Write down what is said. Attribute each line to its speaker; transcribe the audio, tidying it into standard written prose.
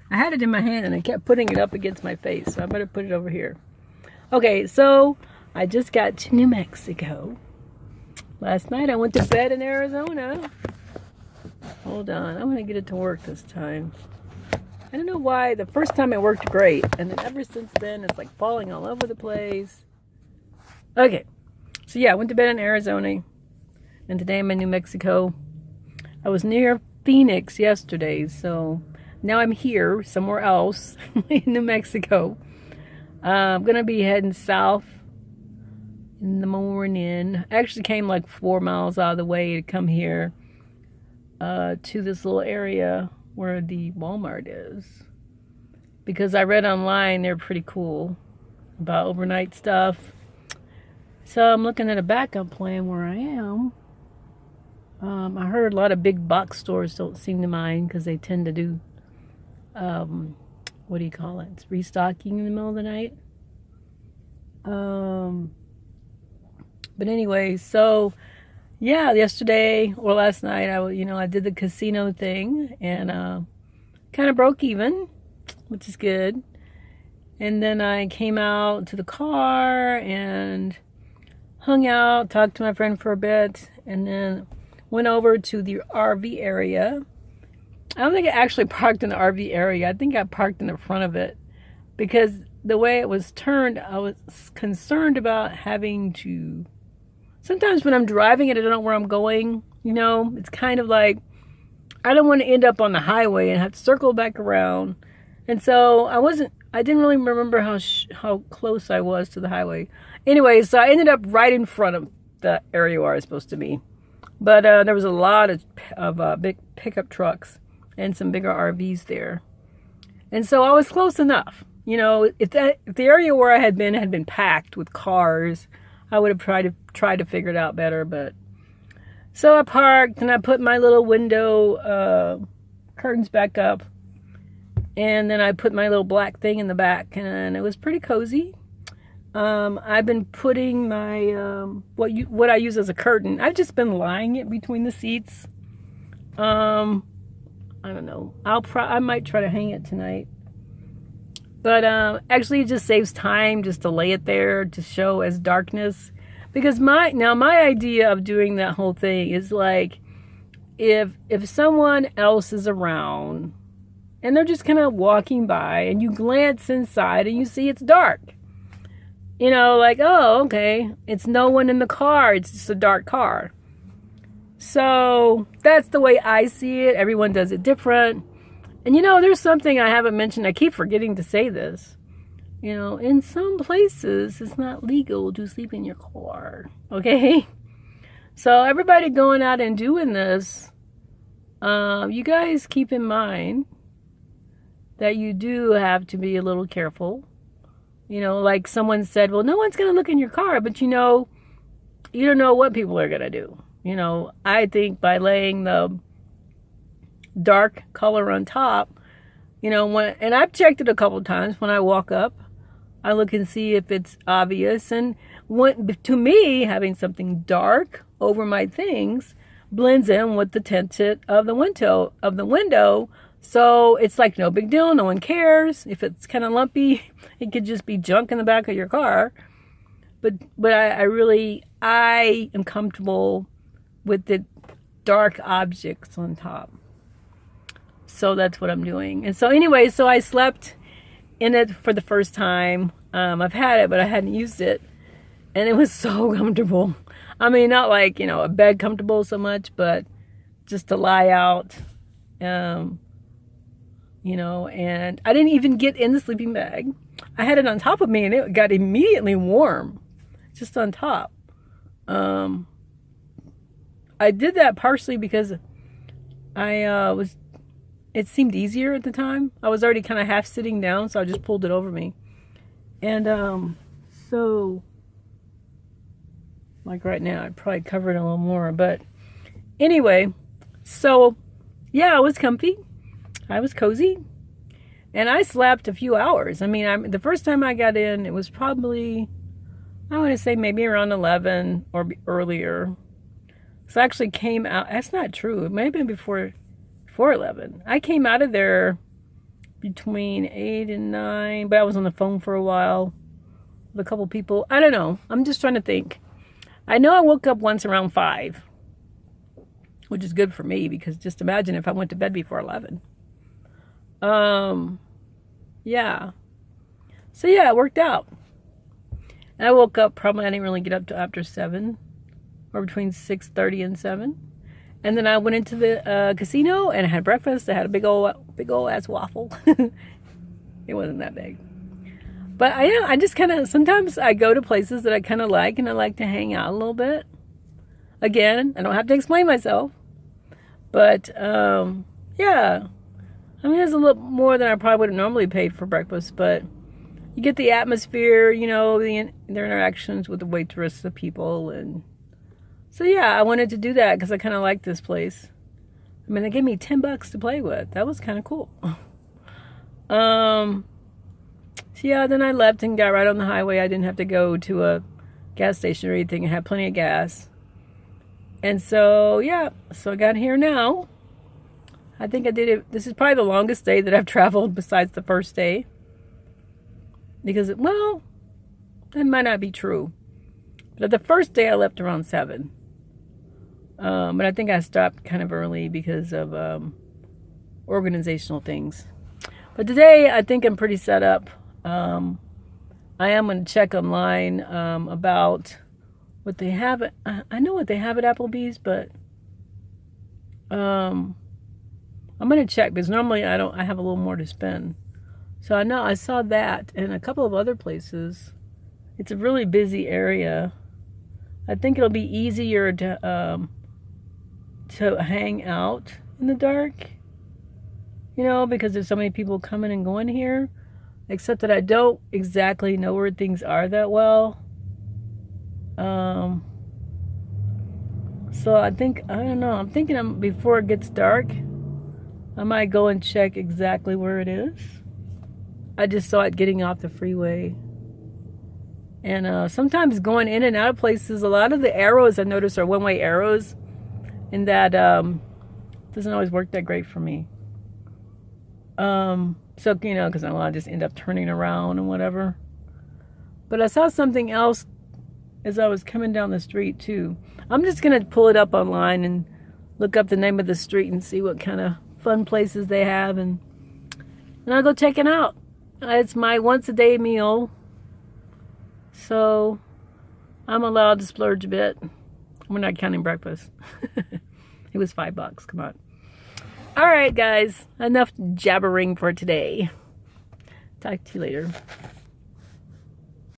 Speaker 1: I had it in my hand and I kept putting it up against my face, so I better put it over here. Okay, so I just got to New Mexico. Last night I went to bed in Arizona. Hold on, I'm gonna get it to work this time. I don't know why, the first time it worked great, and then ever since then it's like falling all over the place. Okay, so yeah, I went to bed in Arizona, and today I'm in New Mexico. I was near Phoenix yesterday, so now I'm here, somewhere else, in New Mexico. I'm gonna be heading south in the morning. I actually came like 4 miles out of the way to come here to this little area where the Walmart is, because I read online they're pretty cool about overnight stuff. So I'm looking at a backup plan where I am. I heard a lot of big box stores don't seem to mind because they tend to do what do you call it? It's restocking in the middle of the night. But anyway, so yeah, yesterday or last night, I did the casino thing and kind of broke even, which is good. And then I came out to the car and hung out, talked to my friend for a bit, and then went over to the RV area. I don't think I actually parked in the RV area. I think I parked in the front of it because the way it was turned, I was concerned about having to... Sometimes when I'm driving and I don't know where I'm going, it's kind of like I don't want to end up on the highway and have to circle back around. And so I didn't really remember how close I was to the highway. Anyway, so I ended up right in front of the area where I was supposed to be. But there was a lot of big pickup trucks and some bigger RVs there. And so I was close enough. If the area where I had been packed with cars, I would have tried to figure it out better. But so I parked and I put my little window curtains back up. And then I put my little black thing in the back, and it was pretty cozy. I've been putting my what I use as a curtain. I've just been lying it between the seats. I don't know. I might try to hang it tonight. But actually, it just saves time just to lay it there to show as darkness. Because my idea of doing that whole thing is like, if someone else is around and they're just kind of walking by and you glance inside and you see it's dark. Like, oh, okay, it's no one in the car. It's just a dark car. So that's the way I see it. Everyone does it different. And there's something I haven't mentioned. I keep forgetting to say this. In some places, it's not legal to sleep in your car. Okay? So everybody going out and doing this, you guys keep in mind that you do have to be a little careful. Like someone said, well, no one's going to look in your car, but you don't know what people are going to do. I think by laying the dark color on top, and I've checked it a couple times when I walk up, I look and see if it's obvious. And to me, having something dark over my things blends in with the tint of the window. So it's like no big deal. No one cares. If it's kind of lumpy, it could just be junk in the back of your car. But I am comfortable with the dark objects on top. So that's what I'm doing. And so anyway, so I slept in it for the first time. I've had it, but I hadn't used it. And it was so comfortable. I mean, not like, a bed comfortable so much, but just to lie out. And I didn't even get in the sleeping bag. I had it on top of me and it got immediately warm. Just on top. I did that partially because it seemed easier at the time. I was already kind of half sitting down, so I just pulled it over me. And so, like right now, I'd probably cover it a little more. But anyway, so yeah, I was comfy. I was cozy. And I slept a few hours. I mean, the first time I got in, it was probably, I want to say maybe around 11 or earlier. So I actually came out, that's not true. It may have been before 11. I came out of there between 8 and 9, but I was on the phone for a while with a couple people. I don't know. I'm just trying to think. I know I woke up once around 5, which is good for me because just imagine if I went to bed before 11. Yeah. So yeah, it worked out. And I woke up, probably I didn't really get up till after 7, or between 6:30 and 7. And then I went into the casino and I had breakfast. I had a big old ass waffle. It wasn't that big. But I just kind of, sometimes I go to places that I kind of like, and I like to hang out a little bit. Again, I don't have to explain myself. But, yeah. I mean, it's a little more than I probably would have normally paid for breakfast, but you get the atmosphere, you know, their interactions with the waitress, the people, and so yeah, I wanted to do that because I kind of like this place. I mean, they gave me $10 to play with. That was kind of cool. So yeah, then I left and got right on the highway. I didn't have to go to a gas station or anything. I had plenty of gas. And so, yeah, so I got here now. I think I did it. This is probably the longest day that I've traveled besides the first day. Because, well, that might not be true. But the first day I left around 7. But I think I stopped kind of early because of organizational things. But today I think I'm pretty set up. I am going to check online about what they have. I know what they have at Applebee's, but I'm going to check because normally I have a little more to spend. So I know I saw that and a couple of other places. It's a really busy area. I think it'll be easier to hang out in the dark, you know, because there's so many people coming and going here. Except that I don't exactly know where things are that well. So I don't know. I'm thinking before it gets dark, I might go and check exactly where it is. I just saw it getting off the freeway. And sometimes going in and out of places, a lot of the arrows I noticed are one-way arrows. And that doesn't always work that great for me. So, you know, because I'll just end up turning around and whatever. But I saw something else as I was coming down the street, too. I'm just going to pull it up online and look up the name of the street and see what kind of fun places they have. And I'll go check it out. It's my once-a-day meal. So, I'm allowed to splurge a bit. We're not counting breakfast. It was $5. Come on. All right, guys. Enough jabbering for today. Talk to you later.